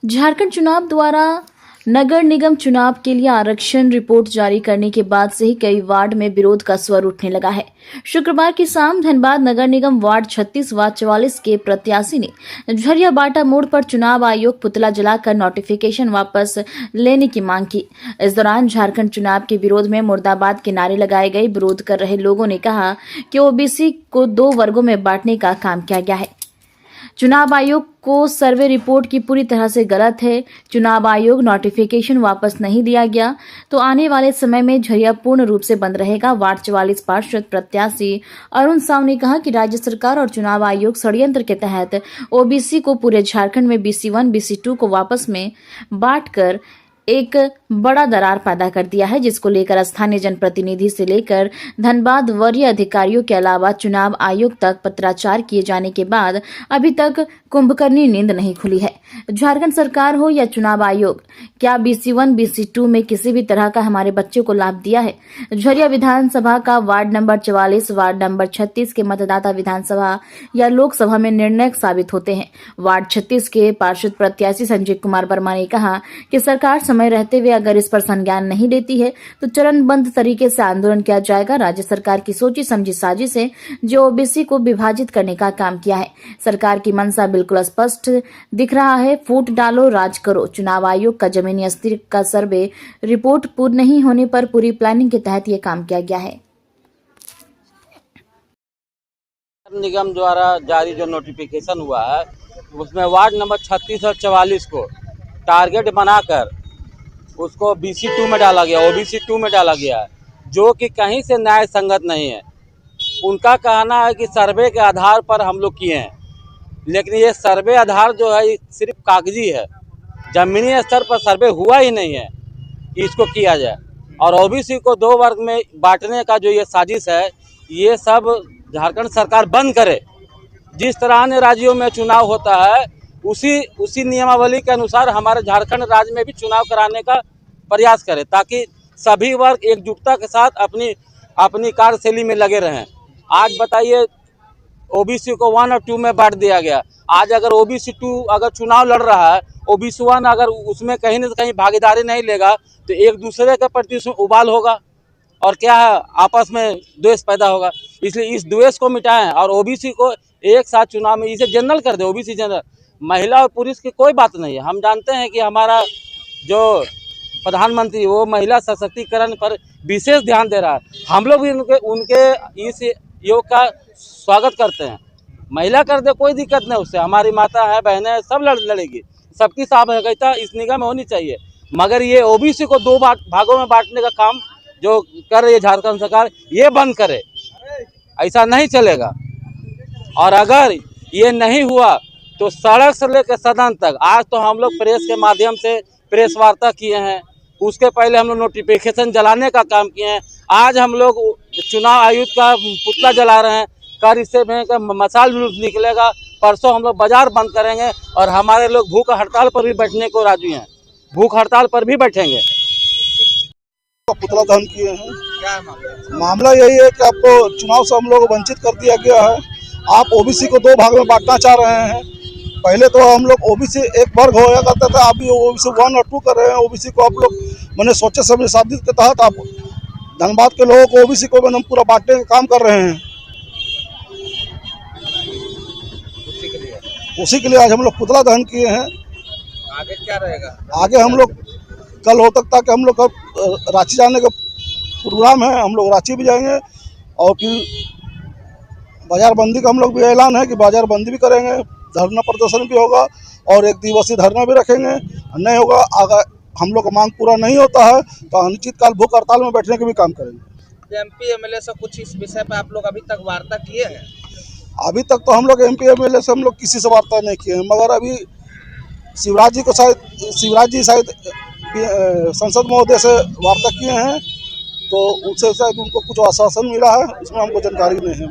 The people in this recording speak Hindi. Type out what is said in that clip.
झारखंड चुनाव द्वारा नगर निगम चुनाव के लिए आरक्षण रिपोर्ट जारी करने के बाद से ही कई वार्ड में विरोध का स्वर उठने लगा है। शुक्रवार की शाम धनबाद नगर निगम वार्ड 36 व 44 के प्रत्याशी ने झरिया बाटा मोड़ पर चुनाव आयोग पुतला जलाकर नोटिफिकेशन वापस लेने की मांग की। इस दौरान झारखंड चुनाव के विरोध में मुर्दाबाद के नारे लगाए गए। विरोध कर रहे लोगों ने कहा कि ओबीसी को 2 वर्गों में बांटने का काम किया गया है। चुनाव आयोग को सर्वे रिपोर्ट की पूरी तरह से गलत है। चुनाव आयोग नोटिफिकेशन वापस नहीं दिया गया तो आने वाले समय में झरिया पूर्ण रूप से बंद रहेगा। वार्ड 44 पार्षद प्रत्याशी अरुण साव ने कहा कि राज्य सरकार और चुनाव आयोग षड्यंत्र के तहत ओबीसी को पूरे झारखंड में BC1 BC2 को वापस में बांटकर एक बड़ा दरार पैदा कर दिया है, जिसको लेकर स्थानीय जनप्रतिनिधि से लेकर धनबाद वरीय अधिकारियों के अलावा चुनाव आयोग तक पत्राचार किए जाने के बाद अभी तक कुंभकर्णी नींद नहीं खुली है। झारखंड सरकार हो या चुनाव आयोग, क्या BC1 BC2 में किसी भी तरह का हमारे बच्चे को लाभ दिया है? झरिया विधानसभा का वार्ड नंबर 44, वार्ड नंबर 36 के मतदाता विधानसभा या लोकसभा में निर्णायक साबित होते हैं। वार्ड 36 के पार्षद प्रत्याशी संजय कुमार वर्मा ने कहा कि सरकार समय रहते हुए अगर इस पर संज्ञान नहीं लेती है तो चरणबद्ध तरीके से आंदोलन किया जाएगा। राज्य सरकार की सोची समझी साजिश है जो ओबीसी को विभाजित करने का काम किया है। सरकार की मंशा बिल्कुल स्पष्ट दिख रहा है। फूट डालो, राज करो। चुनाव आयोग का जमीनी स्थिति का सर्वे रिपोर्ट पूर्ण नहीं होने पर पूरी प्लानिंग के तहत ये काम किया गया है। निगम द्वारा जारी जो नोटिफिकेशन हुआ है उसमें वार्ड नंबर 36 और 44 को टारगेट बनाकर उसको BC2 में डाला गया, OBC 2 में डाला गया है, जो कि कहीं से न्याय संगत नहीं है। उनका कहना है कि सर्वे के आधार पर हम लोग किए हैं, लेकिन ये सर्वे आधार जो है सिर्फ कागजी है। जमीनी स्तर पर सर्वे हुआ ही नहीं है कि इसको किया जाए। और ओबीसी को 2 वर्ग में बांटने का जो ये साजिश है, ये सब झारखंड सरकार बंद करे। जिस तरह अन्य राज्यों में चुनाव होता है उसी नियमावली के अनुसार हमारे झारखंड राज्य में भी चुनाव कराने का प्रयास करें, ताकि सभी वर्ग एकजुटता के साथ अपनी कार्यशैली में लगे रहें। आज बताइए, ओबीसी को 1 और 2 में बांट दिया गया। आज अगर OBC 2 अगर चुनाव लड़ रहा है, OBC 1 अगर उसमें कहीं न कहीं भागीदारी नहीं लेगा तो एक दूसरे के प्रति उसमें उबाल होगा और क्या है, आपस में द्वेष पैदा होगा। इसलिए इस द्वेष को मिटाएं और ओबीसी को एक साथ चुनाव में इसे जनरल कर दे। ओबीसी जनरल, महिला और पुरुष की कोई बात नहीं है। हम जानते हैं कि हमारा जो प्रधानमंत्री वो महिला सशक्तिकरण पर विशेष ध्यान दे रहा है। हम लोग भी उनके इस योग का स्वागत करते हैं। महिला कर दे, कोई दिक्कत नहीं उससे। हमारी माता है, बहनें हैं, सब लड़ेगी। सबकी सहभागिता इस निगम में होनी चाहिए। मगर ये ओबीसी को 2 भागों में बांटने का काम जो कर रही है झारखंड सरकार, ये बंद करे। ऐसा नहीं चलेगा। और अगर ये नहीं हुआ तो सड़क से लेकर सदन तक, आज तो हम लोग प्रेस के माध्यम से प्रेस वार्ता किए हैं, उसके पहले हम लोग नोटिफिकेशन जलाने का काम किए हैं। आज हम लोग चुनाव आयुक्त का पुतला जला रहे हैं। कल इससे मशाल जुलूस निकलेगा। परसों हम लोग बाजार बंद करेंगे और हमारे लोग भूख हड़ताल पर भी बैठने को राजी हैं। भूख हड़ताल पर भी बैठेंगे। पुतला दहन किए हैं। मामला यही है कि आपको चुनाव से हम लोग वंचित कर दिया गया है। आप ओबीसी को 2 भाग में बांटना चाह रहे हैं। पहले तो हम लोग ओबीसी एक वर्ग होया करता था, आप भी OBC 1 और 2 कर रहे हैं। ओबीसी को आप लोग मैंने सोचे समझे साजिश के तहत आप धनबाद के लोगों को ओबीसी को हम पूरा बांटने का काम कर रहे हैं। उसी के लिए आज हम लोग पुतला दहन किए हैं। आगे क्या रहेगा? आगे हम लोग कल हो सकता कि हम लोग रांची जाने का प्रोग्राम है। हम लोग रांची भी जाएंगे और फिर बाजार बंदी का हम लोग भी ऐलान है कि बाजार बंदी भी करेंगे। धरना प्रदर्शन भी होगा और 1 दिवसीय धरना भी रखेंगे। नहीं होगा, अगर हम लोग का मांग पूरा नहीं होता है तो अनिश्चितकाल भूख हड़ताल में बैठने के भी काम करेंगे। MP MLA से कुछ इस विषय पर आप लोग अभी तक वार्ता किए हैं? अभी तक तो हम लोग MP MLA से हम लोग किसी से वार्ता नहीं किए हैं, मगर अभी शिवराज जी शायद संसद महोदय से वार्ता किए हैं, तो उनसे शायद उनको कुछ आश्वासन मिला है, उसमें हमको जानकारी नहीं है।